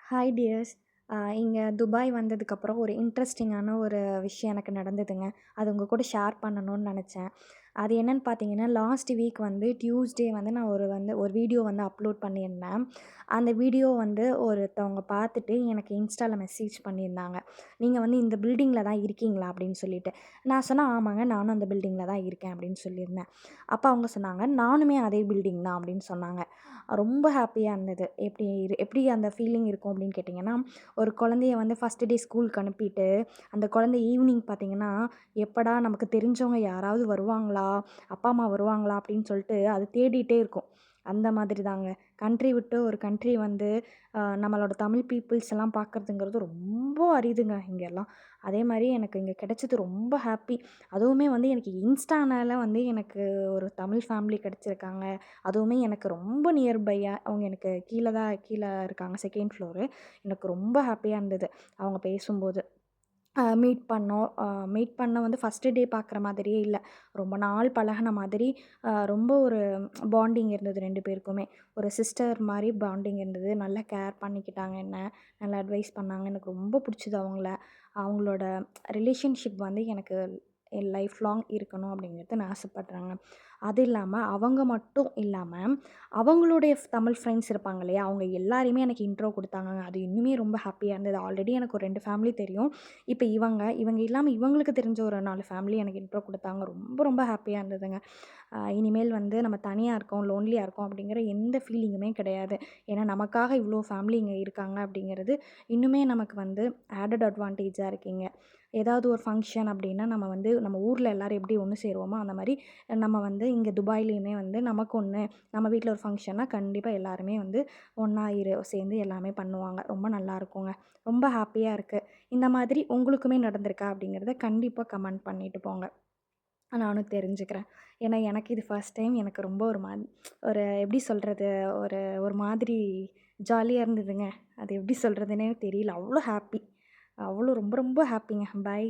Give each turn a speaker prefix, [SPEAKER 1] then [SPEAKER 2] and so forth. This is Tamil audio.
[SPEAKER 1] Hi tears. இங்கே துபாய் வந்ததுக்கப்புறம் ஒரு இன்ட்ரெஸ்டிங்கான ஒரு விஷயம் எனக்கு நடந்ததுங்க. அது உங்கள் கூட ஷேர் பண்ணணும்னு நெனச்சேன். அது என்னன்னு பார்த்தீங்கன்னா, லாஸ்ட் வீக் வந்து டியூஸ்டே வந்து நான் ஒரு வீடியோ வந்து அப்லோட் பண்ணியிருந்தேன். அந்த வீடியோ வந்து ஒருத்தவங்க பார்த்துட்டு எனக்கு இன்ஸ்டால மெசேஜ் பண்ணியிருந்தாங்க. "நீங்க வந்து இந்த பில்டிங்கில தான் இருக்கீங்களா?" அப்படின்னு சொல்லிட்டு. நான் சொன்னேன், "ஆமாங்க, நானும் அந்த பில்டிங்கில தான் இருக்கேன்" அப்படின்னு சொல்லியிருந்தேன். அப்ப அவங்க சொன்னாங்க, "நானுமே அதே பில்டிங் தான்" அப்படின்னு சொன்னாங்க. ரொம்ப ஹேப்பியா இருந்தது. எப்படி அந்த ஃபீலிங் இருக்கும் அப்படின்னு கேட்டிங்கன்னா, ஒரு குழந்தைய வந்து ஃபர்ஸ்ட் டே ஸ்கூலுக்கு அனுப்பிட்டு, அந்த குழந்தை ஈவினிங் பார்த்தீங்கன்னா, எப்படா நமக்கு தெரிஞ்சவங்க யாராவது வருவாங்களா? அப்பா, அம்மா வருவாங்களா? அப்படின்னு சொல்லிட்டு அது தேடிட்டே இருக்கும். அந்த மாதிரி தாங்க. கண்ட்ரி விட்டு ஒரு கண்ட்ரி வந்து நம்மளோட தமிழ் பீப்பிள்ஸ் எல்லாம் பார்க்குறதுங்கிறது ரொம்ப அரிதுங்க இங்கெல்லாம். அதே மாரி எனக்கு இங்க கிடைச்சது ரொம்ப ஹேப்பி. அதுவுமே வந்து எனக்கு இன்ஸ்டானால வந்து எனக்கு ஒரு தமிழ் ஃபேமிலி கிடைச்சிருக்காங்க. அதுவுமே எனக்கு ரொம்ப நியர்பையா அவங்க எனக்கு கீழ இருக்காங்க 2ண்ட் ஃப்ளோரு. எனக்கு ரொம்ப ஹேப்பியா இருந்தது அவங்க பேசும்போது. மீட் பண்ணோம். மீட் பண்ண வந்து ஃபர்ஸ்ட்டு டே பார்க்குற மாதிரியே இல்ல. ரொம்ப நாள் பழகுன மாதிரி ரொம்ப ஒரு பாண்டிங் இருந்தது 2 பேருக்குமே. ஒரு சிஸ்டர் மாரி பாண்டிங் இருந்தது. நல்லா கேர் பண்ணிக்கிட்டாங்க என்ன. நல்லா அட்வைஸ் பண்ணாங்க. எனக்கு ரொம்ப புடிச்சது அவங்கள. அவங்களோட ரிலேஷன்ஷிப் வந்து எனக்கு என் லைஃப் லாங் இருக்கணும் அப்படிங்கிறது நான் ஆசைப்படுறேங்க. அது இல்லாம அவங்க மட்டும் இல்லாம, அவங்களுடைய தமிழ் ஃப்ரெண்ட்ஸ் இருப்பாங்க இல்லையா? அவங்க எல்லாரையுமே எனக்கு இன்ட்ரோ குடுத்தாங்கங்க. அது இன்னுமே ரொம்ப ஹேப்பியா இருந்தது. ஆல்ரெடி எனக்கு ஒரு 2 ஃபேமிலி தெரியும். இப்ப இவங்க இல்லாம இவங்களுக்கு தெரிஞ்ச ஒரு 4 ஃபேமிலி எனக்கு இன்ட்ரோ குடுத்தாங்க. ரொம்ப ரொம்ப ஹேப்பியா இருந்ததுங்க. இனிமேல் வந்து நம்ம தனியா இருக்கோம், லோன்லியா இருக்கோம் அப்படிங்கிற எந்த ஃபீலிங்குமே கிடையாது. ஏன்னா நமக்காக இவ்ளோ ஃபேமிலி இங்க இருக்காங்க அப்படிங்கிறது இன்னுமே நமக்கு வந்து ஆடட் அட்வான்டேஜா இருக்குங்க. ஏதாவது ஒரு ஃபங்ஷன் அப்படின்னா நம்ம வந்து நம்ம ஊர்ல எல்லாரும் எப்படி ஒண்ணு சேருவோமோ, அந்த மாரி நம்ம வந்து இங்க துபாய்லயுமே வந்து நமக்கு ஒண்ணு நம்ம வீட்ல ஒரு ஃபங்ஷன்னா கண்டிப்பா எல்லாருமே வந்து ஒண்ணா சேர்ந்து எல்லாமே பண்ணுவாங்க. ரொம்ப நல்லாருக்குங்க. ரொம்ப ஹேப்பியா இருக்கு. இந்த மாதிரி உங்களுக்குமே நடந்திருக்கா? அப்படிங்கிறத கண்டிப்பா கமெண்ட் பண்ணிட்டு போங்க. நானும் தெரிஞ்சுக்கிறேன். ஏன்னா எனக்கு இது ஃபர்ஸ்ட் டைம். எனக்கு ரொம்ப ஒரு எப்படி சொல்றது? ஒரு ஒரு மாதிரி ஜாலியா இருந்ததுங்க. அது எப்படி சொல்றதுன்னே தெரியல. அவ்ளோ ஹேப்பி. அவ்ளோ ரொம்ப ரொம்ப ஹேப்பிங்க. பாய்.